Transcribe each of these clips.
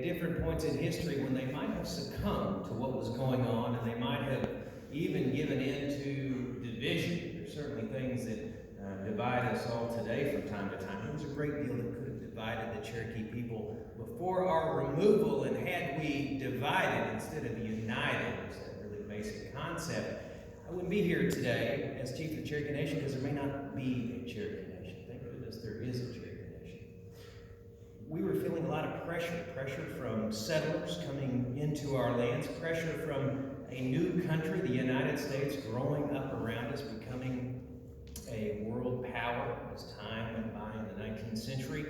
different points in history when they might have succumbed to what was going on, and they might have even given in to division. There's certainly things that divide us all today from time to time. There was a great deal that could have divided the Cherokee people before our removal, and had we divided instead of united, it's that really basic concept, I wouldn't be here today as Chief of the Cherokee Nation, because there may not be a Cherokee Nation. Thank goodness there is a Cherokee Nation. We were feeling a lot of pressure from settlers coming into our lands, pressure from a new country, the United States, growing up around us, becoming a world power as time went by in the 19th century.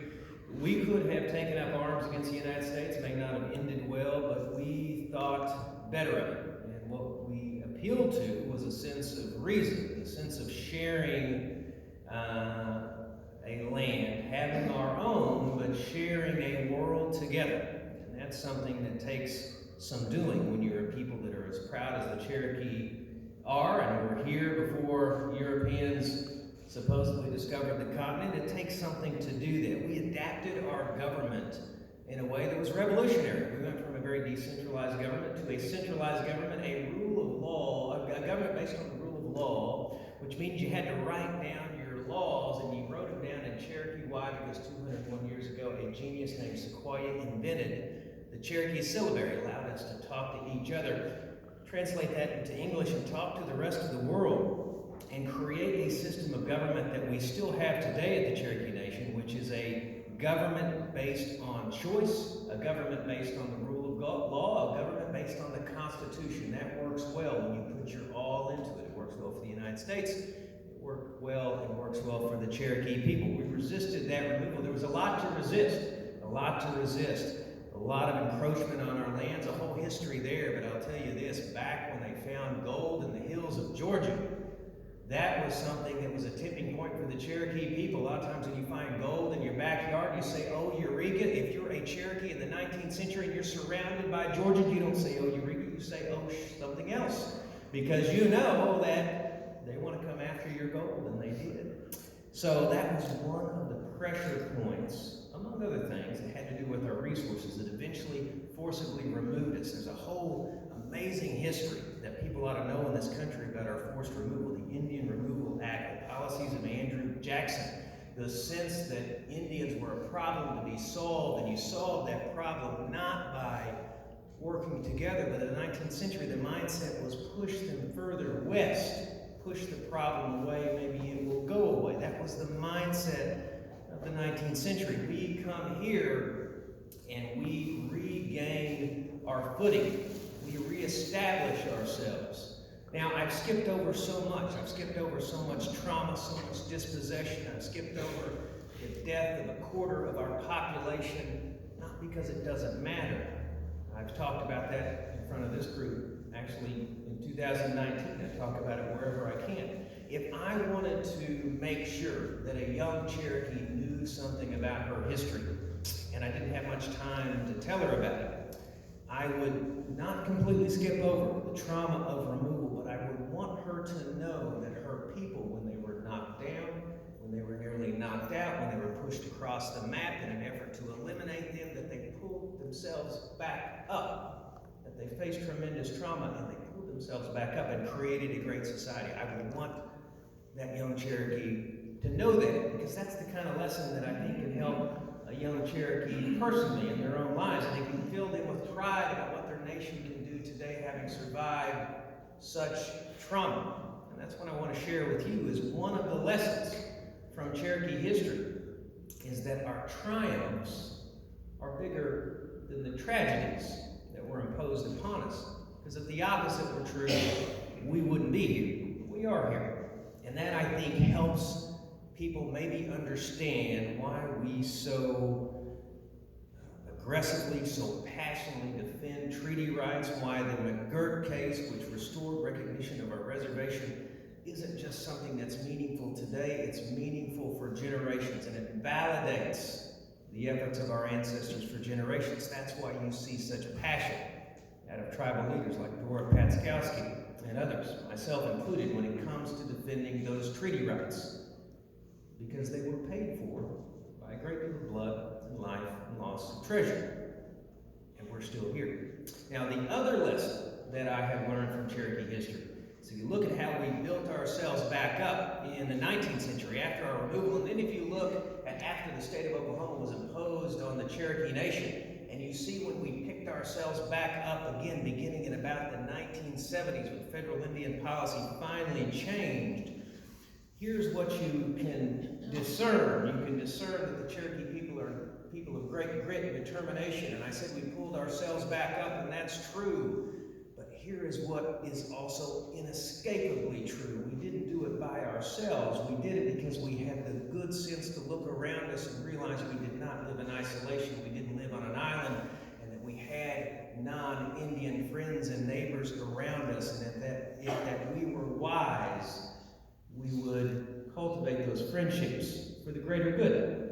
We could have taken up arms against the United States, may not have ended well, but we thought better of it. And what we appealed to was a sense of reason, a sense of sharing a land, having our own, but sharing a world together. And that's something that takes some doing when you're a people that are as proud as the Cherokee are, and we're here before Europeans supposedly discovered the continent. It takes something to do that. We adapted our government in a way that was revolutionary. We went from a very decentralized government to a centralized government, a rule of law, a government based on the rule of law, which means you had to write down your laws, and you wrote them down in Cherokee. Why? Because 201 years ago, a genius named Sequoyah invented the Cherokee syllabary, allowed us to talk to each other, translate that into English, and talk to the rest of the world, and create a system of government that we still have today at the Cherokee Nation, which is a government based on choice, a government based on the rule of law, a government based on the Constitution. That works well when you put your all into it. It works well for the United States. It worked well and works well for the Cherokee people. We resisted that removal. There was a lot to resist, a lot to resist. A lot of encroachment on our lands, a whole history there, but I'll tell you this, back when they found gold in the hills of Georgia, that was something that was a tipping point for the Cherokee people. A lot of times when you find gold in your backyard, you say, oh, Eureka. If you're a Cherokee in the 19th century and you're surrounded by Georgia, you don't say, oh, Eureka, you say, oh, something else. Because you know that they want to come after your gold, and they did. So that was one of the pressure points, among other things, that had to do with our resources that eventually forcibly removed us. There's a whole amazing history that people ought to know in this country about our forced removal, the Indian Removal Act, the policies of Andrew Jackson, the sense that Indians were a problem to be solved, and you solved that problem not by working together, but in the 19th century the mindset was push them further west, push the problem away, maybe it will go away. That was the mindset of the 19th century. We come here and we regain our footing. We reestablish ourselves. Now, I've skipped over so much. I've skipped over so much trauma, so much dispossession. I've skipped over the death of a quarter of our population, not because it doesn't matter. I've talked about that in front of this group. Actually, in 2019, I talk about it wherever I can. If I wanted to make sure that a young Cherokee knew something about her history, and I didn't have much time to tell her about it, I would not completely skip over the trauma of removal, but I would want her to know that her people, when they were knocked down, when they were nearly knocked out, when they were pushed across the map in an effort to eliminate them, that they pulled themselves back up, that they faced tremendous trauma, and they pulled themselves back up and created a great society. I would want that young Cherokee to know that, because that's the kind of lesson that I think can help a young Cherokee personally in their own lives, and it can fill them with pride about what their nation can do today, having survived such trauma. And that's what I want to share with you, is one of the lessons from Cherokee history is that our triumphs are bigger than the tragedies that were imposed upon us. Because if the opposite were true, we wouldn't be here. We are here. And that, I think, helps people maybe understand why we so aggressively, so passionately defend treaty rights, why the McGirt case, which restored recognition of our reservation, isn't just something that's meaningful today, it's meaningful for generations, and it validates the efforts of our ancestors for generations. That's why you see such passion out of tribal leaders like Dora Patskowski and others, myself included, when it comes to defending those treaty rights, because they were paid for by a great deal of blood and life and loss of treasure. we're still here. Now, the other lesson that I have learned from Cherokee history, so you look at how we built ourselves back up in the 19th century after our removal, and then if you look at after the state of Oklahoma was imposed on the Cherokee Nation, and you see when we picked ourselves back up again, beginning in about the 1970s, when federal Indian policy finally changed, here's what you can discern. You can discern that the Cherokee people are people of great grit and determination. And I said we pulled ourselves back up, and that's true. But here is what is also inescapably true. We didn't do it by ourselves. We did it because we had the good sense to look around us and realize we did not live in isolation. We didn't live on an island, and that we had non-Indian friends and neighbors around us, and that we were wise, we would cultivate those friendships for the greater good.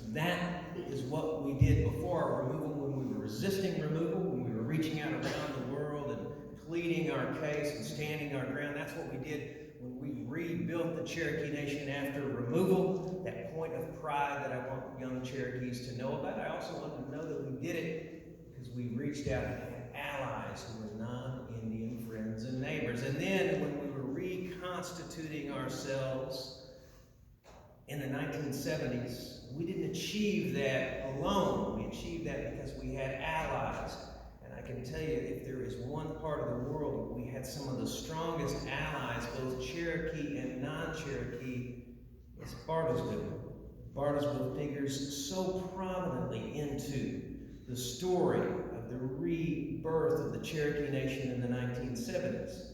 That is what we did before our removal, when we were resisting removal, when we were reaching out around the world and pleading our case and standing our ground. That's what we did when we rebuilt the Cherokee Nation after removal. That point of pride that I want young Cherokees to know about. I also want them to know that we did it because we reached out and had allies who were non-Indian friends and neighbors. And then when we were reconstituting ourselves in the 1970s, we didn't achieve that alone. We achieved that because we had allies. And I can tell you, if there is one part of the world where we had some of the strongest allies, both Cherokee and non-Cherokee, it's Bartlesville. Bartlesville figures so prominently into the story of the rebirth of the Cherokee Nation in the 1970s.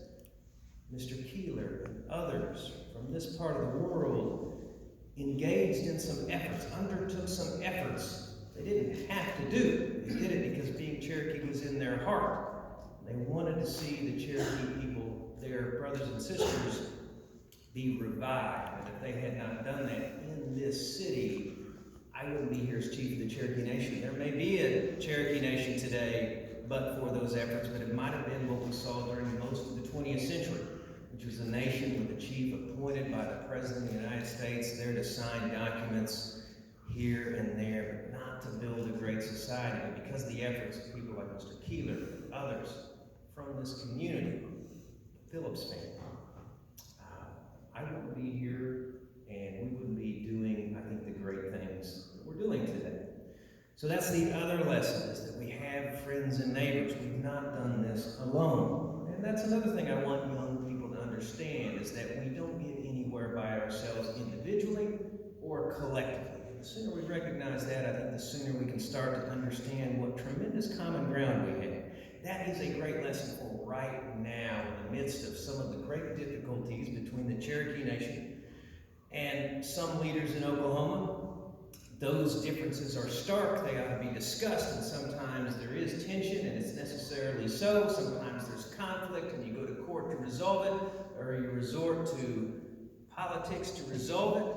Mr. Keeler and others from this part of the world engaged in some efforts, undertook some efforts they didn't have to do. They did it because being Cherokee was in their heart. They wanted to see the Cherokee people, their brothers and sisters, be revived. And if they had not done that in this city, I wouldn't be here as chief of the Cherokee Nation. There may be a Cherokee Nation today, but for those efforts, but it might have been what we saw during most of the 20th century, which was a nation with a chief appointed by the President of the United States there to sign documents here and there, but not to build a great society. But because of the efforts of people like Mr. Keeler and others from this community, the Phillips family, I wouldn't be here, and we wouldn't be doing, I think, the great things that we're doing today. So that's the other lesson, is that we have friends and neighbors. We've not done this alone. And that's another thing I want young people to understand, is that we don't get anywhere by ourselves individually or collectively. And the sooner we recognize that, I think the sooner we can start to understand what tremendous common ground we have. That is a great lesson for right now, in the midst of some of the great difficulties between the Cherokee Nation and some leaders in Oklahoma. Those differences are stark, they ought to be discussed, and sometimes there is tension, and it's necessarily so. Sometimes there's conflict, and you go to court to resolve it, or you resort to politics to resolve it.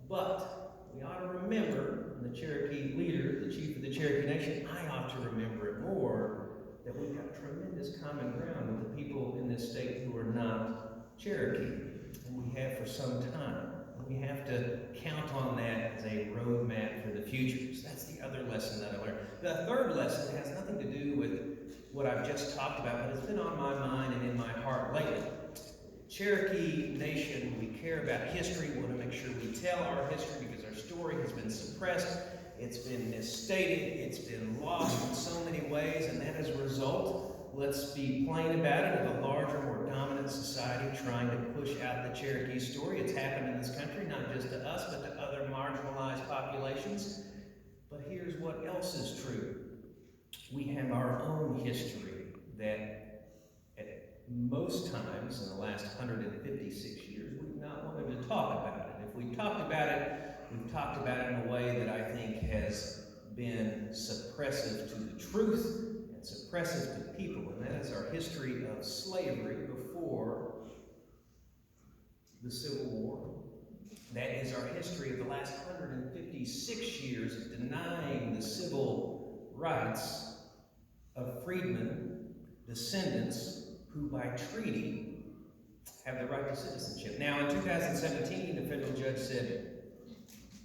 But we ought to remember, the Cherokee leader, the chief of the Cherokee Nation, I ought to remember it more, that we've got tremendous common ground with the people in this state who are not Cherokee, and we have for some time. We have to count on that as a roadmap for the future. So that's the other lesson that I learned. The third lesson has nothing to do with what I've just talked about, but it's been on my mind and in my heart lately. Cherokee Nation, we care about history. We want to make sure we tell our history because our story has been suppressed. It's been misstated. It's been lost in so many ways, and that as a result, let's be plain about it, of a larger, more dominant society trying to push out the Cherokee story. It's happened in this country, not just to us, but to other marginalized populations. But here's what else is true. We have our own history that at most times in the last 156 years, we've not wanted to talk about it. If we've talked about it, we've talked about it in a way that I think has been suppressive to the truth and suppressive to people, and that is our history of slavery before the Civil War. That is our history of the last 156 years of denying the civil rights of freedmen, descendants, who by treaty have the right to citizenship. Now in 2017, the federal judge said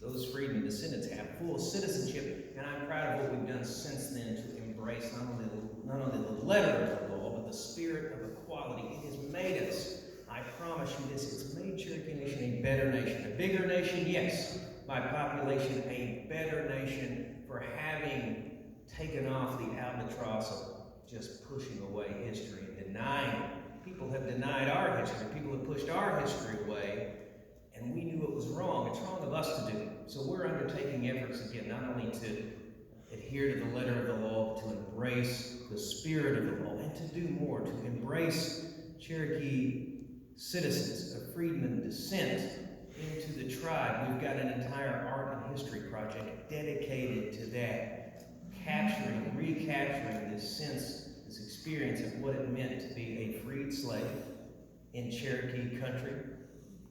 those freedmen descendants have full citizenship, and I'm proud of what we've done since then to embrace embrace not only the letter of the law, but the spirit of equality. It has made us, I promise you this, it's made Cherokee Nation a better nation. A bigger nation, yes, by population, a better nation for having taken off the albatross of just pushing away history and denying. People have denied our history. People have pushed our history away, and we knew it was wrong. It's wrong of us to do. So we're undertaking efforts again, not only to adhere to the letter of the law, but to embrace the spirit of the law, and to do more, to embrace Cherokee citizens of freedmen descent into the tribe. We've got an entire art and history project dedicated to that, capturing, recapturing this sense, this experience of what it meant to be a freed slave in Cherokee country,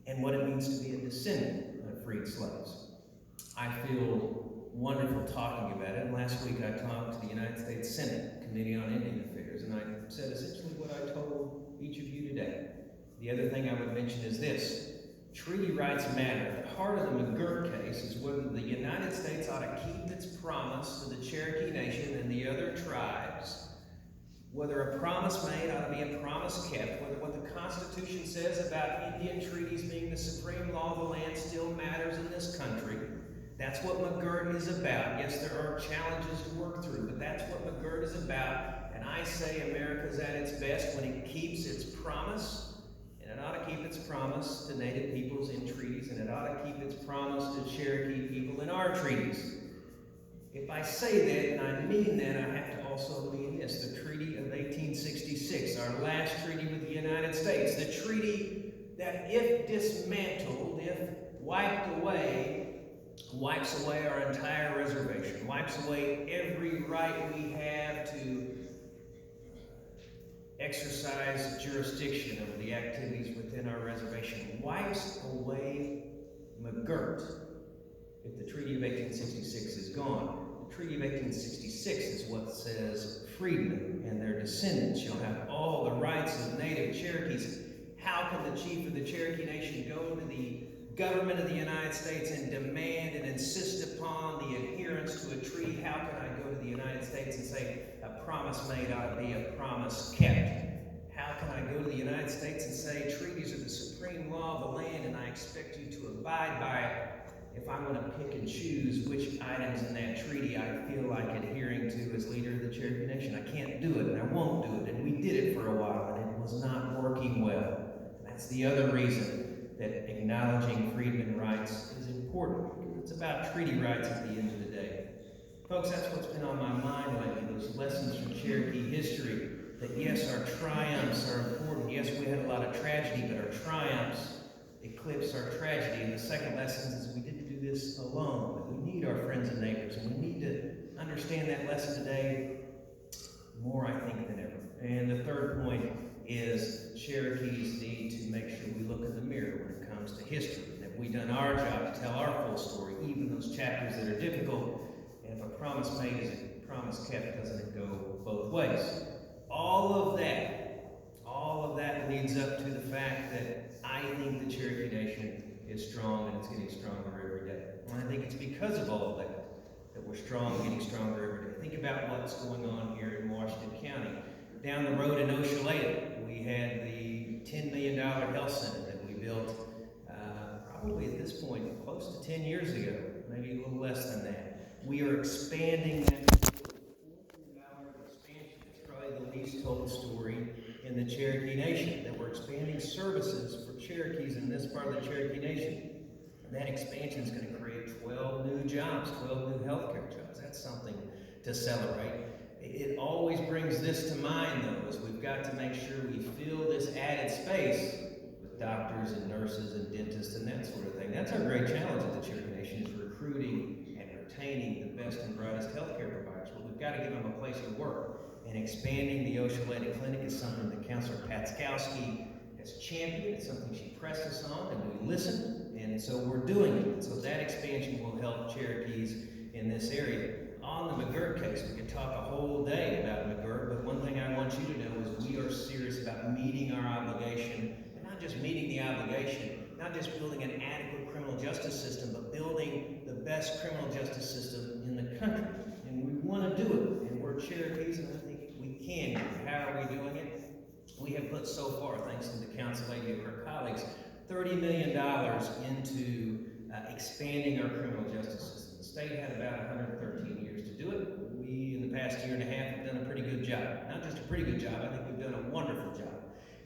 and what it means to be a descendant of freed slaves. I feel wonderful talking about it, and last week I talked to the United States Senate Committee on Indian Affairs, and I said essentially what I told each of you today. The other thing I would mention is this: treaty rights matter. At the heart of the McGirt case is whether the United States ought to keep its promise to the Cherokee Nation and the other tribes, whether a promise made ought to be a promise kept, whether what the Constitution says about Indian treaties being the supreme law of the land still matters in this country. That's what McGirt is about. Yes, there are challenges to work through, but that's what McGirt is about. And I say America's at its best when it keeps its promise, and it ought to keep its promise to Native peoples in treaties, and it ought to keep its promise to Cherokee people in our treaties. If I say that, and I mean that, I have to also mean this: the Treaty of 1866, our last treaty with the United States, the treaty that, if dismantled, if wiped away, wipes away our entire reservation, wipes away every right we have to exercise jurisdiction over the activities within our reservation, wipes away McGirt. If the Treaty of 1866 is gone, the Treaty of 1866 is what says freedmen and their descendants shall have all the rights of Native Cherokees. How can the chief of the Cherokee Nation go to the government of the United States and demand and insist upon the adherence to a treaty? How can I go to the United States and say a promise made ought to be a promise kept? How can I go to the United States and say treaties are the supreme law of the land and I expect you to abide by it, if I'm going to pick and choose which items in that treaty I feel like adhering to as leader of the Cherokee Nation? I can't do it, and I won't do it, and we did it for a while, and it was not working well. And that's the other reason that acknowledging freedmen rights is important. It's about treaty rights at the end of the day. Folks, that's what's been on my mind lately, those lessons from Cherokee history, that yes, our triumphs are important. Yes, we had a lot of tragedy, but our triumphs eclipse our tragedy. And the second lesson is we didn't do this alone, that we need our friends and neighbors, and we need to understand that lesson today more, I think, than ever. And the third point is Cherokees need to make sure we look in the mirror when it comes to history, that we've done our job to tell our full story, even those chapters that are difficult. And if a promise made is a promise kept, doesn't it go both ways? All of that leads up to the fact that I think the Cherokee Nation is strong, and it's getting stronger every day. And I think it's because of all of that that we're strong and getting stronger every day. Think about what's going on here in Washington County. Down the road in Oshaleta, we had the $10 million health center that we built probably at this point close to 10 years ago, maybe a little less than that. We are expanding that expansion. It's probably the least told story in the Cherokee Nation, that we're expanding services for Cherokees in this part of the Cherokee Nation. And that expansion is going to create 12 new jobs, 12 new healthcare jobs. That's something to celebrate. It always brings this to mind, though, is we've got to make sure we fill this added space with doctors and nurses and dentists and that sort of thing. That's our great challenge at the Cherokee Nation, is recruiting and retaining the best and brightest healthcare providers. But we've got to give them a place to work. And expanding the Oshaleta Clinic is something that Councilor Patskowski has championed. It's something she pressed us on, and we listened, and so we're doing it. And so that expansion will help Cherokees in this area. On the McGirt case, we could talk a whole day about McGirt, but one thing I want you to know is we are serious about meeting our obligation, and not just meeting the obligation, not just building an adequate criminal justice system, but building the best criminal justice system in the country. And we want to do it, and we're Cherokees, and I think we can do it. How are we doing it? We have put so far, thanks to the council lady and her colleagues, $30 million into expanding our criminal justice system. The state had about 113 years to do it. We, in the past year and a half, have done a pretty good job. Not just a pretty good job, I think we've done a wonderful job.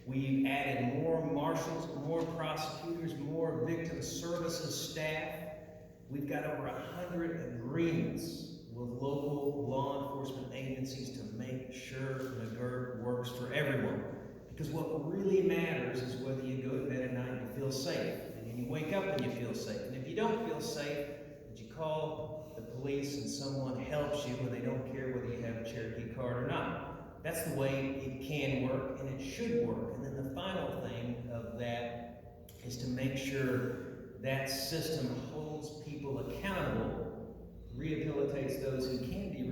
We've added more marshals, more prosecutors, more victim services staff. We've got over 100 agreements with local law enforcement agencies to make sure McGirt works for everyone. Because what really matters is whether you go to bed at night and you feel safe, and you wake up and you feel safe. And if you don't feel safe, that you call the police and someone helps you when they don't care whether you have a Cherokee card or not. That's the way it can work, and it should work. And then the final thing of that is to make sure that system holds people accountable, rehabilitates those who can be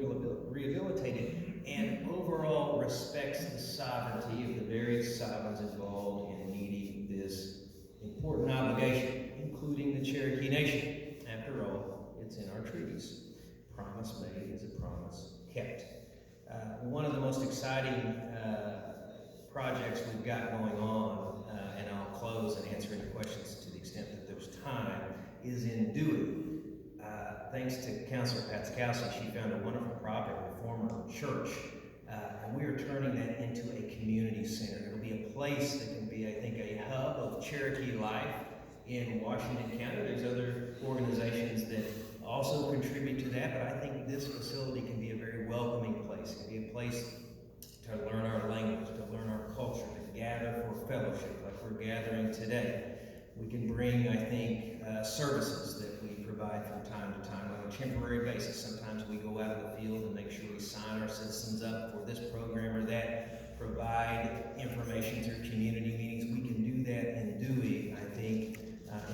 rehabilitated, and overall respects the sovereignty of the various sovereigns involved in meeting this important obligation, including the Cherokee Nation. After all, it's in our treaties. Promise made is a promise kept. One of the most exciting projects we've got going on, and I'll close and answer any questions to the extent that there's time, is in Dewey. Thanks to Councilor Patskowski, she found a wonderful property, a former church, and we are turning that into a community center. It'll be a place that can be, I think, a hub of Cherokee life in Washington County. There's other organizations that also contribute to that, but I think this facility can be a very welcoming place. It can be a place to learn our language, to learn our culture, to gather for fellowship like we're gathering today. We can bring, I think, services that we provide from time to time on a temporary basis. Sometimes we go out in the field and make sure we sign our citizens up for this program or that, provide information through community meetings. We can do that in Dewey, I think,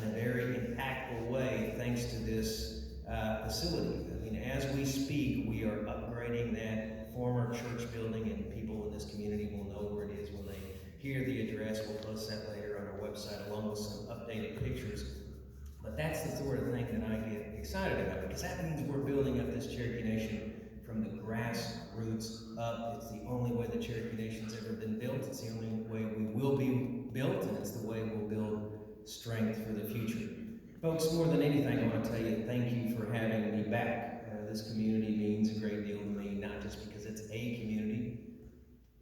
in a very impactful way, thanks to this facility. I mean, as we speak, we are upgrading that former church building, and people in this community will know where it is when they hear the address. We'll post that later on our website along with some updated pictures. But that's the sort of thing that I get excited about, because that means we're building up this Cherokee Nation from the grassroots up. It's the only way the Cherokee Nation's ever been built. It's the only way we will be built, and it's the way we'll build strength for the future. Folks, more than anything, I want to tell you thank you for having me back. This community means a great deal to me, not just because it's a community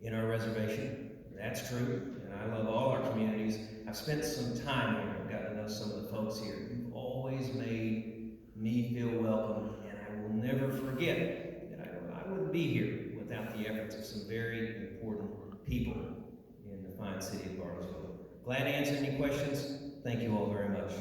in our reservation. That's true, and I love all our communities. I've spent some time here. I've gotten to know some of the folks here. You've always made me feel welcome, and I will never forget that I wouldn't be here without the efforts of some very important people in the fine city of Bartlesville. Glad to answer any questions. Thank you all very much.